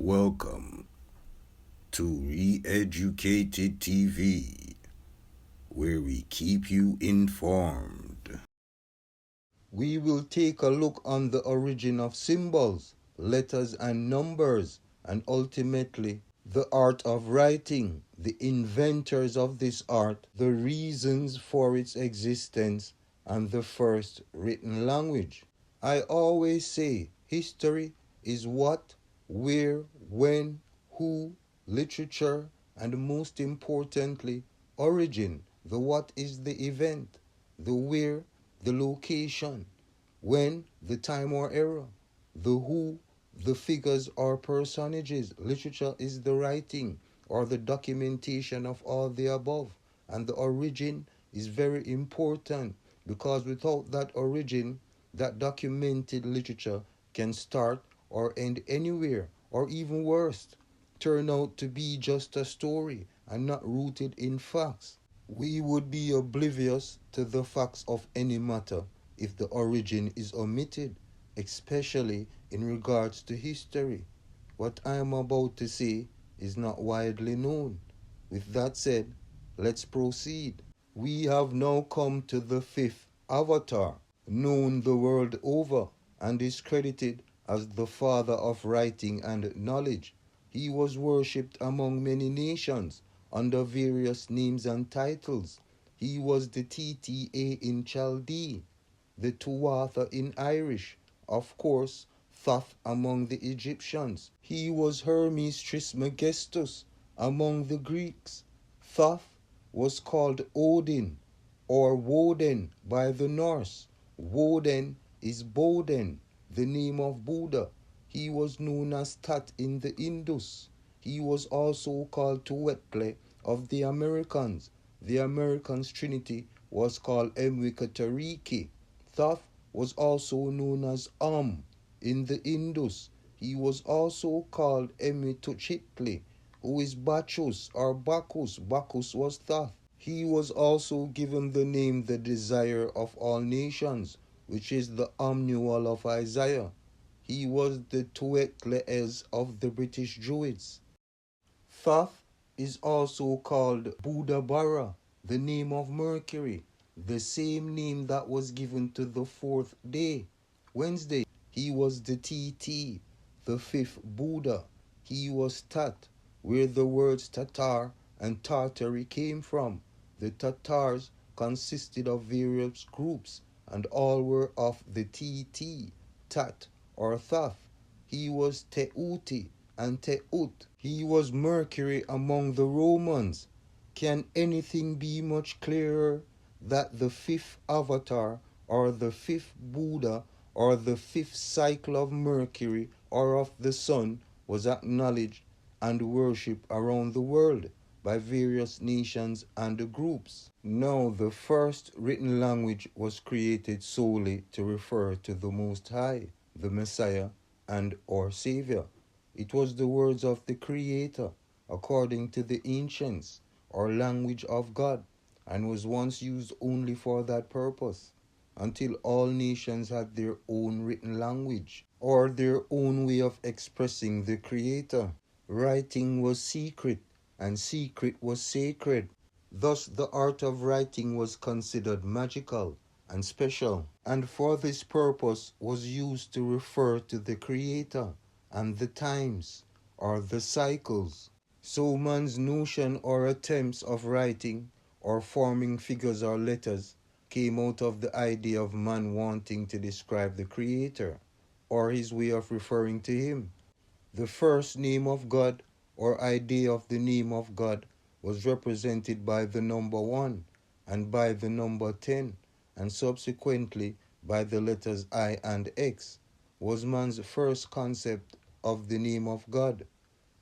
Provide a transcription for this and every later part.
Welcome to Re-Educated TV, where we keep you informed. We will take a look on the origin of symbols, letters and numbers, and ultimately the art of writing, the inventors of this art, the reasons for its existence, and the first written language. I always say history is what, where, when, who, literature, and most importantly, origin. The what is the event, the where, the location, when, the time or era, the who, the figures or personages. Literature is the writing or the documentation of all the above. And the origin is very important because without that origin, that documented literature can start or end anywhere, or even worse, turn out to be just a story and not rooted in facts. We would be oblivious to the facts of any matter if the origin is omitted, especially in regards to history. What I am about to say is not widely known. With that said, let's proceed. We have now come to the fifth avatar, known the world over, and is credited as the father of writing and knowledge. He was worshipped among many nations under various names and titles. He was the TTA in Chaldean, the Tuatha in Irish, of course, Thoth among the Egyptians. He was Hermes Trismegistus among the Greeks. Thoth was called Odin or Woden by the Norse. Woden is Boden, the name of Buddha. He was known as Thoth in the Indus. He was also called Tuetle of the Americans. The Americans' trinity was called Emwikatariki. Thoth was also known as in the Indus. He was also called Emituchitli, who is Bacchus or Bacchus. Bacchus was Thoth. He was also given the name the desire of all nations, which is the annual of Isaiah. He was the Tuetles of the British Druids. Thoth is also called Budabara, the name of Mercury, the same name that was given to the fourth day, Wednesday. He was the TT, the fifth Buddha. He was Tat, where the words Tatar and Tartary came from. The Tatars consisted of various groups, and all were of the TT, Tat, or Thoth. He was Teuti and Teut. He was Mercury among the Romans. Can anything be much clearer that the fifth avatar, or the fifth Buddha, or the fifth cycle of Mercury or of the sun was acknowledged and worshipped around the world by various nations and groups? Now, the first written language was created solely to refer to the Most High, the Messiah, and or Savior. It was the words of the Creator, according to the ancients, or language of God, and was once used only for that purpose, until all nations had their own written language, or their own way of expressing the Creator. Writing was secret, and secret was sacred. Thus the art of writing was considered magical and special, and for this purpose was used to refer to the Creator and the times, or the cycles. So man's notion or attempts of writing or forming figures or letters came out of the idea of man wanting to describe the Creator, or his way of referring to him. The first name of God, or idea of the name of God, was represented by the number 1 and by the number 10, and subsequently by the letters I and X, was man's first concept of the name of God.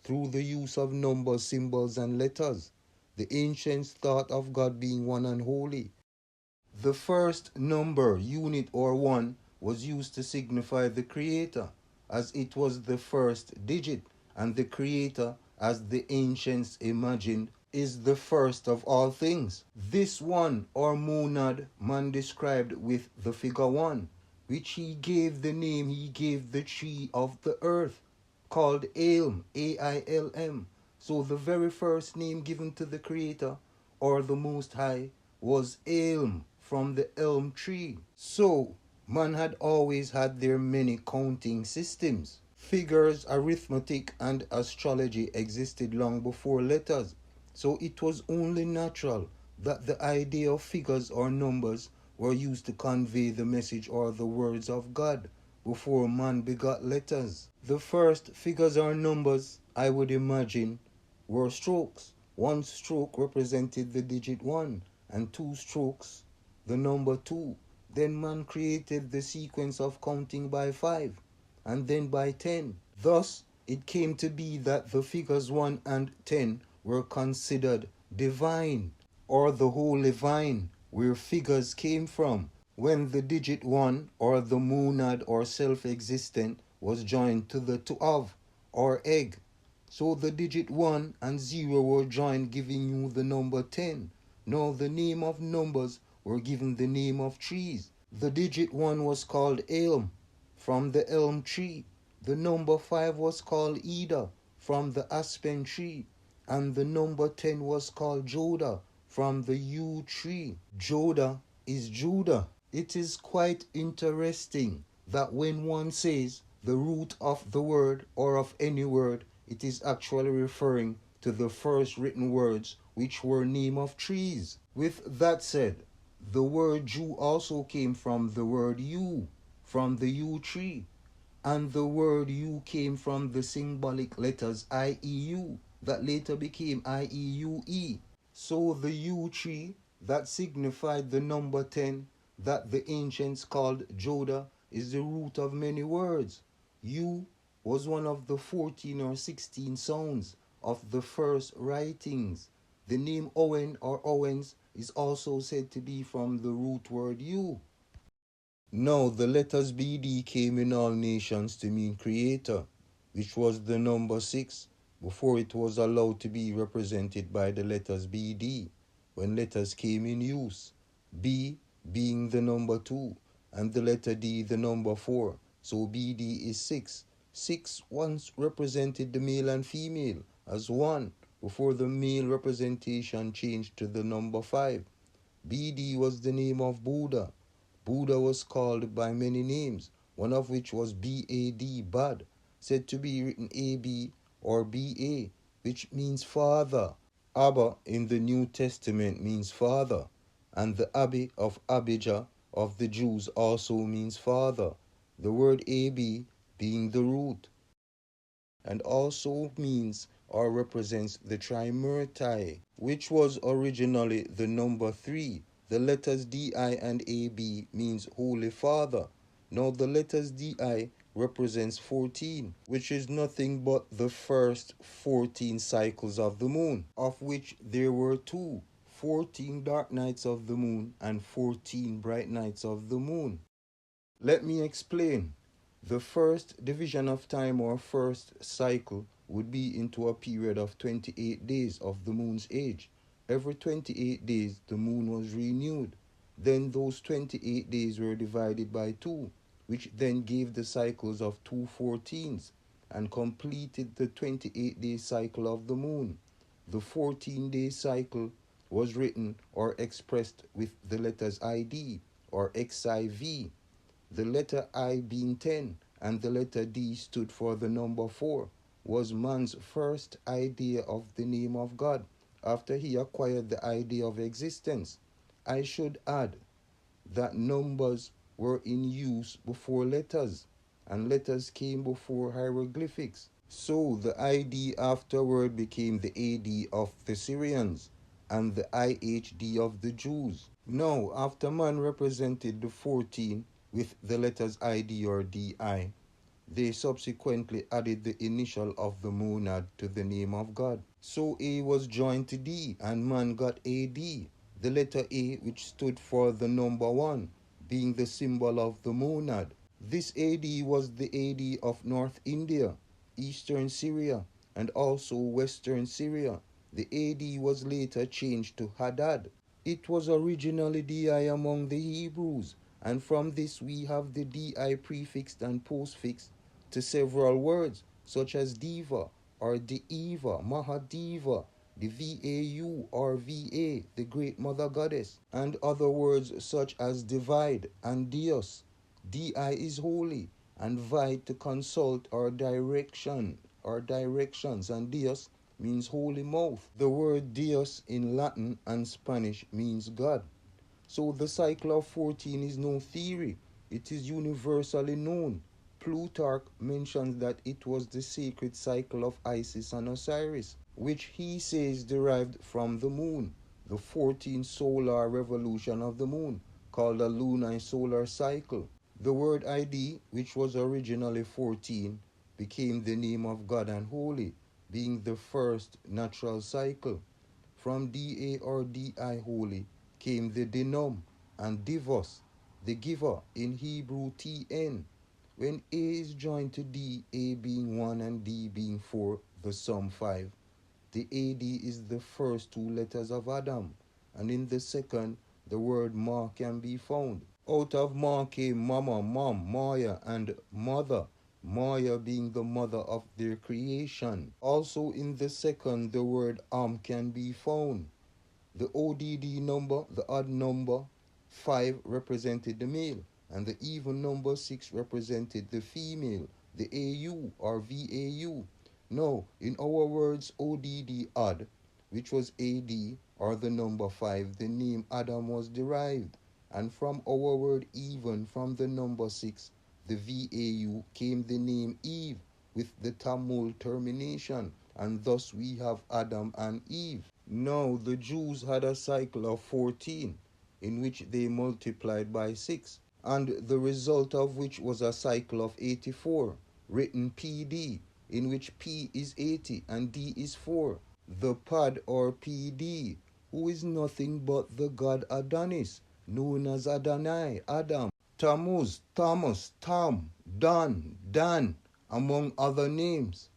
Through the use of numbers, symbols, and letters, the ancients thought of God being one and holy. The first number, unit, or 1 was used to signify the Creator, as it was the first digit, and the Creator, as the ancients imagined, is the first of all things. This one, or monad, man described with the figure 1, which he gave the name he gave the tree of the earth. called Ailm, A-I-L-M. So the very first name given to the Creator, or the Most High, was Ailm, from the elm tree. So, man had always had their many counting systems. Figures, arithmetic, and astrology existed long before letters. So it was only natural that the idea of figures or numbers were used to convey the message or the words of God before man begot letters. The first figures or numbers, I would imagine, were strokes. One stroke represented the digit 1, and two strokes the number 2. Then man created the sequence of counting by 5, and then by 10. Thus, it came to be that the figures 1 and 10 were considered divine, or the holy vine, where figures came from, when the digit 1, or the monad or self-existent, was joined to the Thoth, or egg. So the digit 1 and 0 were joined, giving you the number 10. Now the name of numbers were given the name of trees. The digit 1 was called Elm, from the elm tree. The number 5 was called Ida, from the aspen tree. And the number 10 was called Joda, from the yew tree. Joda is Judah. It is quite interesting that when one says the root of the word or of any word, it is actually referring to the first written words, which were name of trees. With that said, the word Jew also came from the word yew, from the yew tree. And the word yew came from the symbolic letters IEU, that later became IEUE. So the yew tree, that signified the number 10, that the ancients called Joda, is the root of many words. Yew was one of the 14 or 16 sounds of the first writings. The name Owen or Owens is also said to be from the root word yew. Now the letters BD came in all nations to mean creator, which was the number 6, before it was allowed to be represented by the letters BD, when letters came in use. B being the number 2, and the letter D the number 4, so BD is 6. 6 once represented the male and female as one, before the male representation changed to the number 5. BD was the name of Buddha. Buddha was called by many names, one of which was B-A-D, Bad, said to be written A-B or B-A, which means father. Abba in the New Testament means father, and the Abi of Abijah of the Jews also means father, the word A-B being the root, and also means or represents the Trimurti, which was originally the number 3. The letters DI and AB means Holy Father. Now the letters DI represents 14, which is nothing but the first 14 cycles of the moon, of which there were 2, 14 dark nights of the moon and 14 bright nights of the moon. Let me explain. The first division of time or first cycle would be into a period of 28 days of the moon's age. Every 28 days the moon was renewed. Then those 28 days were divided by 2, which then gave the cycles of 2 14s and completed the 28-day cycle of the moon. The 14-day cycle was written or expressed with the letters ID or XIV. The letter I being 10 and the letter D stood for the number 4, was man's first idea of the name of God after he acquired the idea of existence. I should add that numbers were in use before letters, and letters came before hieroglyphics. So the ID afterward became the AD of the Syrians and the IHD of the Jews. Now, after man represented the 14 with the letters ID or DI, they subsequently added the initial of the monad to the name of God. So A was joined to D and man got AD, the letter A which stood for the number 1, being the symbol of the monad. This AD was the AD of North India, Eastern Syria, and also Western Syria. The AD was later changed to Hadad. It was originally DI among the Hebrews, and from this we have the DI prefixed and postfixed to several words, such as Diva or Deva, Mahadeva, the Vau or Va, the Great Mother Goddess, and other words such as divide and Dios. Di is holy, and vide to consult or direction or directions, and Dios means holy mouth. The word Dios in Latin and Spanish means God. So the cycle of 14 is no theory. It is universally known. Plutarch mentions that it was the sacred cycle of Isis and Osiris, which he says derived from the moon, the 14th solar revolution of the moon, called a lunar solar cycle. The word ID, which was originally 14, became the name of God and holy, being the first natural cycle. From Da or Di holy came the denom and divos, the giver in Hebrew Tn. When A is joined to D, A being 1 and D being 4, the sum 5, the AD is the first two letters of Adam, and in the second, the word Ma can be found. Out of Ma came Mama, Mom, Maya, and Mother, Maya being the mother of their creation. Also in the second, the word can be found. The ODD number, the odd number, 5 represented the male, and the even number 6 represented the female, the AU or VAU. Now, in our words ODD odd, which was AD or the number 5, the name Adam was derived, and from our word even, from the number 6, the VAU, came the name Eve with the Tamil termination, and thus we have Adam and Eve. Now, the Jews had a cycle of 14, in which they multiplied by 6, and the result of which was a cycle of 84, written PD, in which P is 80 and D is 4. The Pad or PD, who is nothing but the god Adonis, known as Adonai, Adam, Tammuz, Thomas, Tam, Dan, among other names.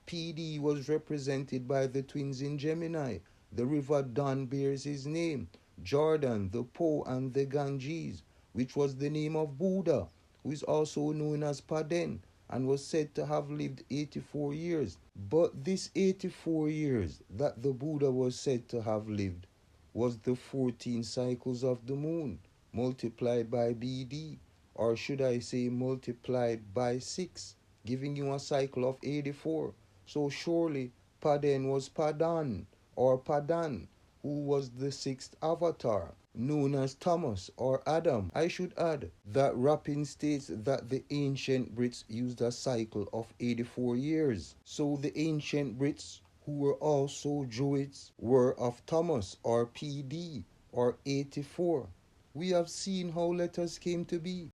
PD was represented by the twins in Gemini. The river Don bears his name, Jordan, the Po, and the Ganges, which was the name of Buddha, who is also known as Paden, and was said to have lived 84 years. But this 84 years that the Buddha was said to have lived was the 14 cycles of the moon, multiplied by BD, or should I say multiplied by 6, giving you a cycle of 84. So surely Paden was Padan, or Padan, who was the 6th avatar, known as Thomas or Adam. I should add that Rappin states that the ancient Brits used a cycle of 84 years. So the ancient Brits, who were also Druids, were of Thomas or PD or 84. We have seen how letters came to be.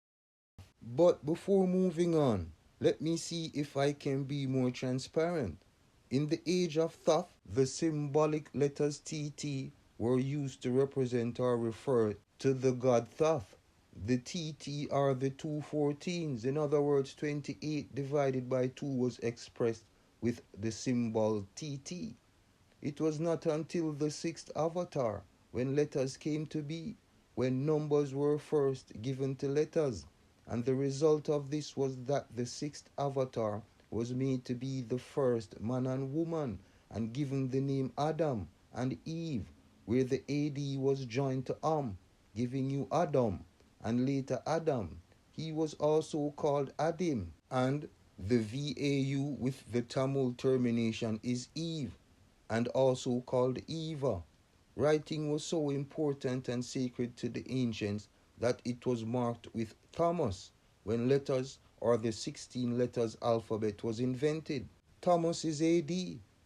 But before moving on, let me see if I can be more transparent. In the age of Thoth, the symbolic letters TT were used to represent or refer to the god Thoth. The TT are the 2 14s. In other words, 28 divided by 2 was expressed with the symbol TT. It was not until the 6th avatar, when letters came to be, when numbers were first given to letters. And the result of this was that the 6th avatar was made to be the first man and woman, and given the name Adam and Eve, where the AD was joined to giving you Adam, and later Adam. He was also called Adim, and the VAU with the Tamil termination is Eve, and also called Eva. Writing was so important and sacred to the ancients that it was marked with Thomas when letters or the 16 letters alphabet was invented. Thomas is AD,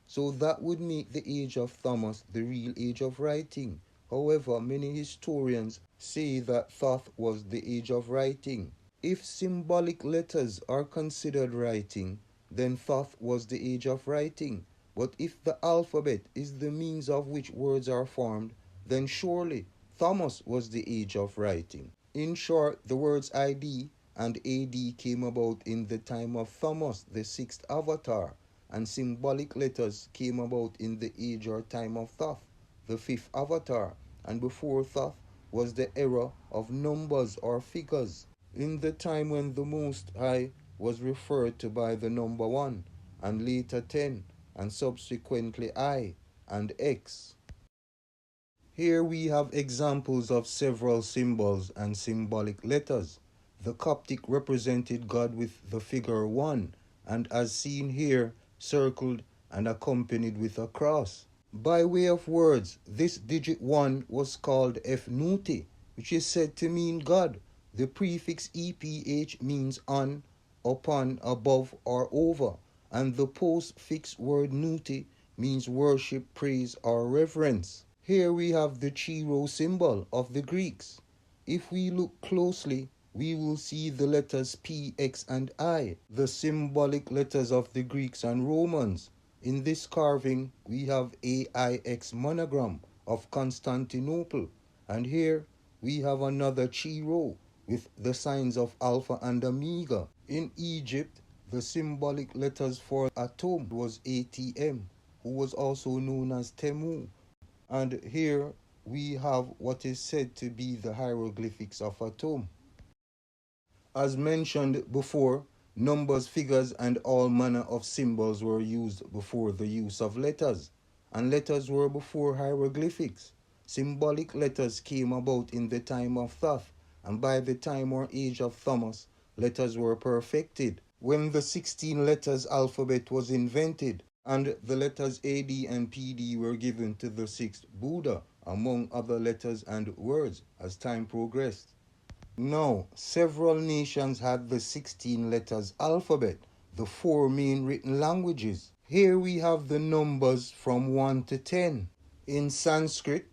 so that would make the age of Thomas the real age of writing. However, many historians say that Thoth was the age of writing. If symbolic letters are considered writing, then Thoth was the age of writing. But if the alphabet is the means of which words are formed, then surely Thomas was the age of writing. In short, the words ID and AD came about in the time of Thomas, the 6th avatar, and symbolic letters came about in the age or time of Thoth, the 5th avatar, and before Thoth was the era of numbers or figures, in the time when the Most High was referred to by the number 1, and later 10, and subsequently I and X. Here we have examples of several symbols and symbolic letters. The Coptic represented God with the figure 1, and as seen here, circled and accompanied with a cross. By way of words, this digit 1 was called F-Nuti, which is said to mean God. The prefix EPH means on, upon, above, or over, and the postfix word Nuti means worship, praise, or reverence. Here we have the Chi-Rho symbol of the Greeks. If we look closely, we will see the letters P, X, and I, the symbolic letters of the Greeks and Romans. In this carving, we have AIX monogram of Constantinople, and here we have another Chi-Rho with the signs of Alpha and Omega. In Egypt, the symbolic letters for Atum was ATM, who was also known as Temu. And here we have what is said to be the hieroglyphics of Atum. As mentioned before, numbers, figures, and all manner of symbols were used before the use of letters, and letters were before hieroglyphics. Symbolic letters came about in the time of Thoth, and by the time or age of Thomas, letters were perfected. When the 16 letters alphabet was invented, and the letters AD and PD were given to the sixth Buddha, among other letters and words, as time progressed. Now, several nations had the 16 letters alphabet, the 4 main written languages. Here we have the numbers from 1 to 10. In Sanskrit,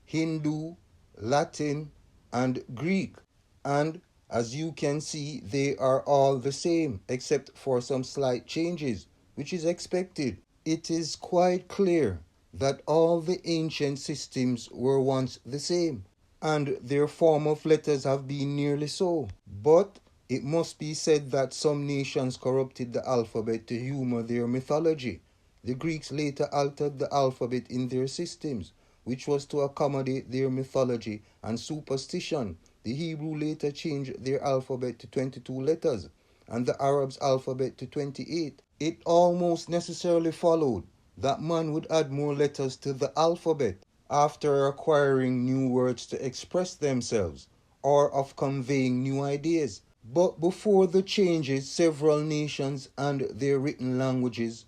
Hindu, Latin, and Greek. And as you can see, they are all the same, except for some slight changes, which is expected. It is quite clear that all the ancient systems were once the same, and their form of letters have been nearly so. But it must be said that some nations corrupted the alphabet to humor their mythology. The Greeks later altered the alphabet in their systems, which was to accommodate their mythology and superstition. The Hebrew later changed their alphabet to 22 letters, and the Arabs' alphabet to 28. It almost necessarily followed that man would add more letters to the alphabet after acquiring new words to express themselves, or of conveying new ideas. But before the changes, several nations and their written languages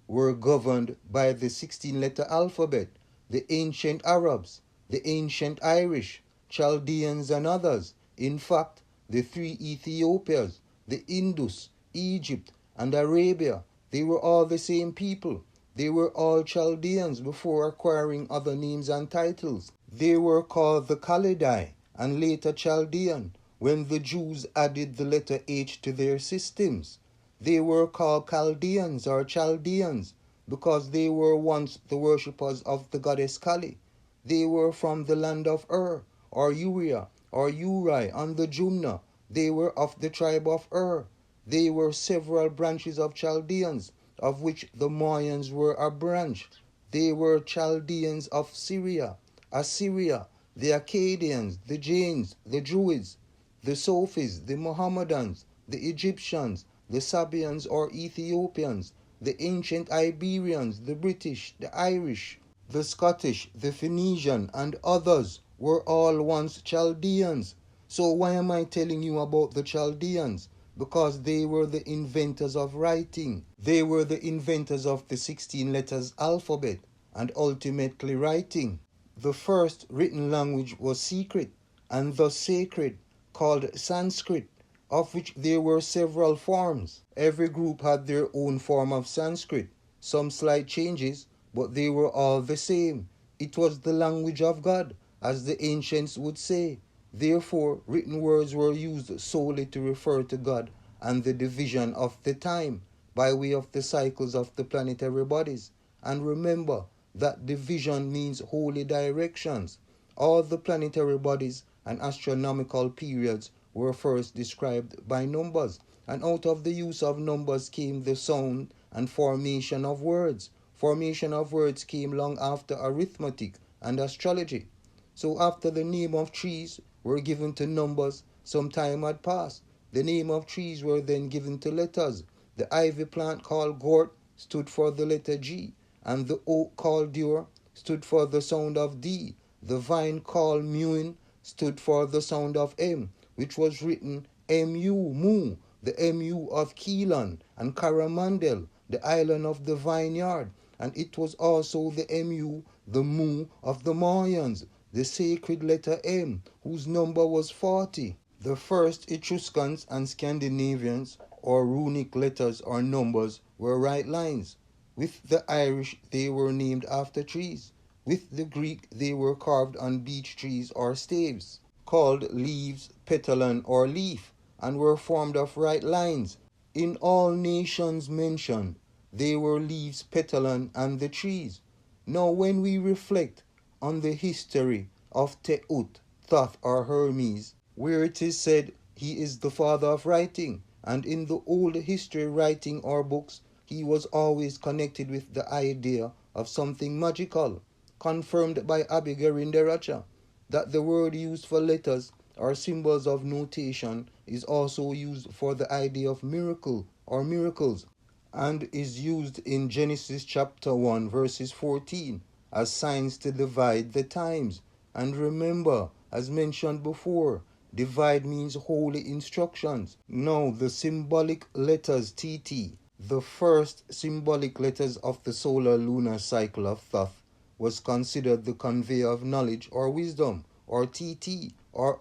were governed by the 16-letter alphabet. The ancient Arabs, the ancient Irish, Chaldeans, and others. In fact, the 3 Ethiopias, the Indus, Egypt, and Arabia, they were all the same people. They were all Chaldeans before acquiring other names and titles. They were called the Chaldei and later Chaldean when the Jews added the letter H to their systems. They were called Chaldeans or Chaldeans because they were once the worshippers of the goddess Kali. They were from the land of Ur or Uriah or Uri on the Jumna. They were of the tribe of Ur. They were several branches of Chaldeans, of which the Mayans were a branch. They were Chaldeans of Syria, Assyria, the Akkadians, the Jains, the Druids, the Sophies, the Mohammedans, the Egyptians, the Sabians or Ethiopians, the ancient Iberians, the British, the Irish, the Scottish, the Phoenician, and others were all once Chaldeans. So why am I telling you about the Chaldeans? Because they were the inventors of writing. They were the inventors of the 16 letters alphabet and ultimately writing. The first written language was secret and thus sacred, called Sanskrit, of which there were several forms. Every group had their own form of Sanskrit, some slight changes, but they were all the same. It was the language of God, as the ancients would say. Therefore, written words were used solely to refer to God and the division of the time by way of the cycles of the planetary bodies. And remember that division means holy directions. All the planetary bodies and astronomical periods were first described by numbers, and out of the use of numbers came the sound and formation of words. Formation of words came long after arithmetic and astrology. So after the name of trees were given to numbers, some time had passed. The name of trees were then given to letters. The ivy plant called gourd stood for the letter G, and the oak called dur stood for the sound of D. The vine called muin stood for the sound of M, which was written mu, mu, the mu of Keelan and Coromandel, the island of the vineyard, and it was also the mu, the mu of the Mayans, the sacred letter M, whose number was 40. The first Etruscans and Scandinavians, or runic letters or numbers, were right lines. With the Irish, they were named after trees. With the Greek, they were carved on beech trees or staves, called leaves, petalon, or leaf, and were formed of right lines. In all nations mentioned, they were leaves, petalon, and the trees. Now when we reflect on the history of Thoth or Hermes, where it is said he is the father of writing, and in the old history writing or books, he was always connected with the idea of something magical, confirmed by Abigail Inderacha, that the word used for letters or symbols of notation is also used for the idea of miracle or miracles, and is used in Genesis chapter 1 verses 14 as signs to divide the times. And remember, as mentioned before, divide means holy instructions. Now the symbolic letters TT, the first symbolic letters of the solar lunar cycle of Thoth, was considered the conveyor of knowledge or wisdom, or TT, or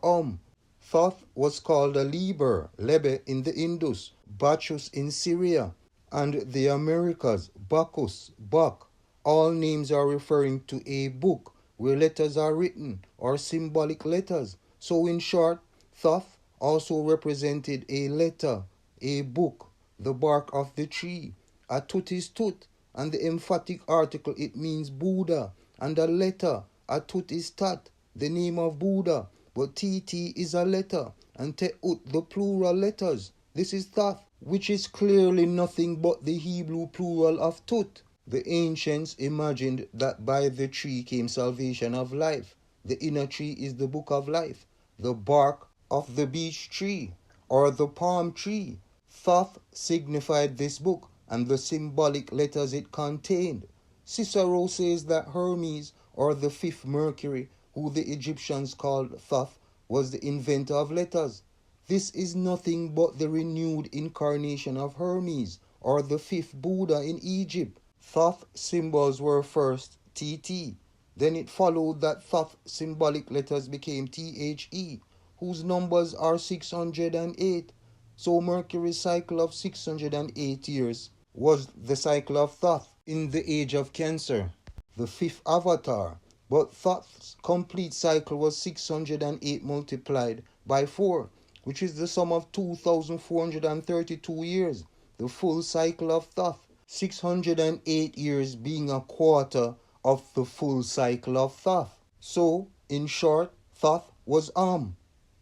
Thoth was called a Liber, Lebe in the Indus, Bacchus in Syria, and the Americas, Bacchus, Bach. All names are referring to a book where letters are written, or symbolic letters. So in short, Thoth also represented a letter, a book, the bark of the tree. A tut is tut, and the emphatic article it means Buddha, and a letter, a tut is tat, the name of Buddha, but TT is a letter, and Teut the plural letters. This is Thoth, which is clearly nothing but the Hebrew plural of tut. The ancients imagined that by the tree came salvation of life. The inner tree is the book of life, the bark of the beech tree, or the palm tree. Thoth signified this book and the symbolic letters it contained. Cicero says that Hermes, or the fifth Mercury, who the Egyptians called Thoth, was the inventor of letters. This is nothing but the renewed incarnation of Hermes, or the fifth Buddha in Egypt. Thoth symbols were first TT. Then it followed that Thoth symbolic letters became THE, whose numbers are 608. So Mercury's cycle of 608 years was the cycle of Thoth in the age of Cancer, the fifth avatar. But Thoth's complete cycle was 608 multiplied by 4, which is the sum of 2,432 years, the full cycle of Thoth. 608 years being a quarter of the full cycle of Thoth. So, in short, Thoth was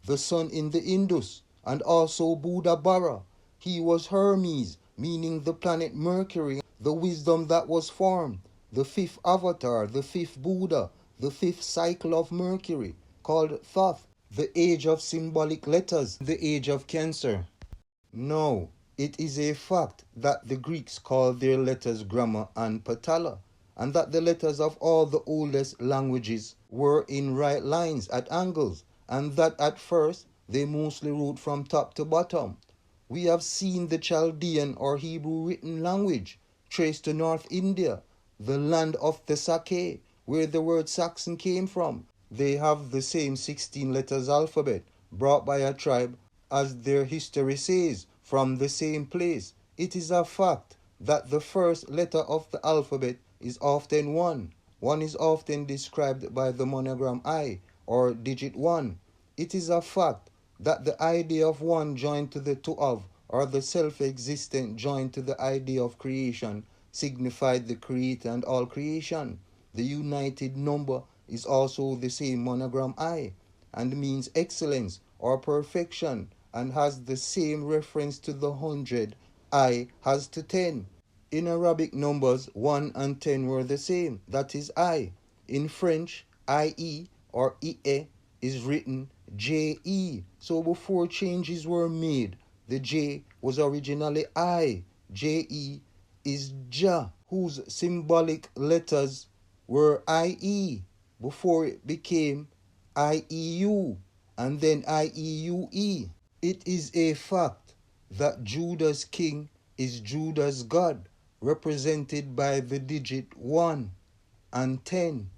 the sun in the Indus, and also Buddha Bara. He was Hermes, meaning the planet Mercury, the wisdom that was formed, the fifth avatar, the fifth Buddha, the fifth cycle of Mercury, called Thoth, the age of symbolic letters, the age of Cancer. No, it is a fact that the Greeks called their letters gramma and patala, and that the letters of all the oldest languages were in right lines at angles, and that at first they mostly wrote from top to bottom. We have seen the Chaldean or Hebrew written language traced to North India, the land of the Sake, where the word Saxon came from. They have the same 16 letters alphabet, brought by a tribe, as their history says, from the same place. It is a fact that the first letter of the alphabet is often 1. 1 is often described by the monogram I, or digit 1. It is a fact that the idea of one joined to the two of, or the self-existent joined to the idea of creation, signified the creator and all creation. The united number is also the same monogram I, and means excellence or perfection, and has the same reference to the 100 I has to 10. In Arabic numbers, 1 and 10 were the same, that is I. In French, IE or IE is written JE. So before changes were made, the J was originally I. JE is Jah, whose symbolic letters were IE before it became IEU and then IEUE. It is a fact that Judah's king is Judah's God, represented by the digit 1 and 10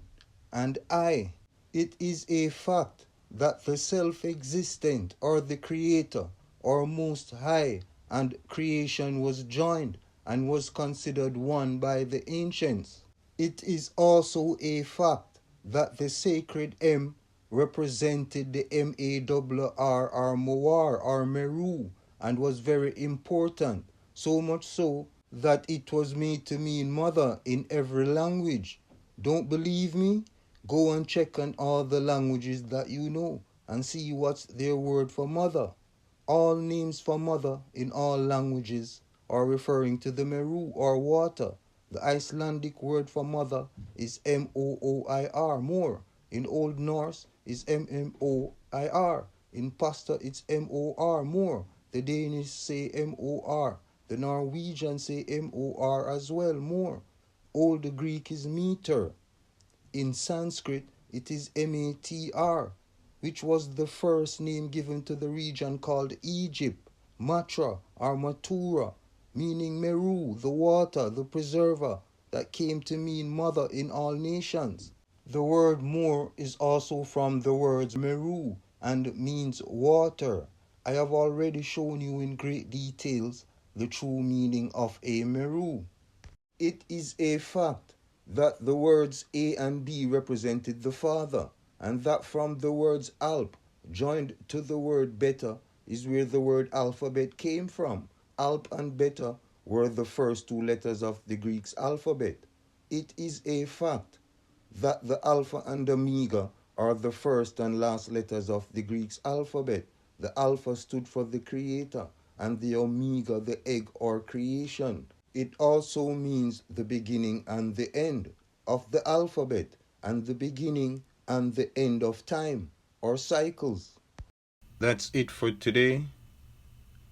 and I. It is a fact that the self-existent or the creator or most high and creation was joined and was considered one by the ancients. It is also a fact that the sacred M represented the M-A-R-R or Moar or Meru and was very important, so much so that it was made to mean mother in every language. Don't believe me? Go and check on all the languages that you know and see what's their word for mother. All names for mother in all languages are referring to the Meru or water. The Icelandic word for mother is M-O-O-I-R, Moor. In Old Norse is M-M-O-I-R. In Pasta it's M-O-R, Moor. The Danish say M-O-R. The Norwegian say M-O-R as well, Moor. Old Greek is meter. In Sanskrit, it is M-A-T-R, which was the first name given to the region called Egypt, Matra or Mathura, meaning Meru, the water, the preserver, that came to mean mother in all nations. The word Moor is also from the words Meru and means water. I have already shown you in great details the true meaning of a Meru. It is a fact that the words A and B represented the Father, and that from the words Alp joined to the word Beta is where the word alphabet came from. Alp and Beta were the first two letters of the Greek's alphabet. It is a fact that the Alpha and Omega are the first and last letters of the Greek's alphabet. The Alpha stood for the Creator, and the Omega the egg or creation. It also means the beginning and the end of the alphabet, and the beginning and the end of time or cycles. That's it for today.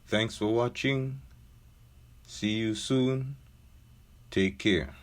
Thanks for watching. See you soon. Take care.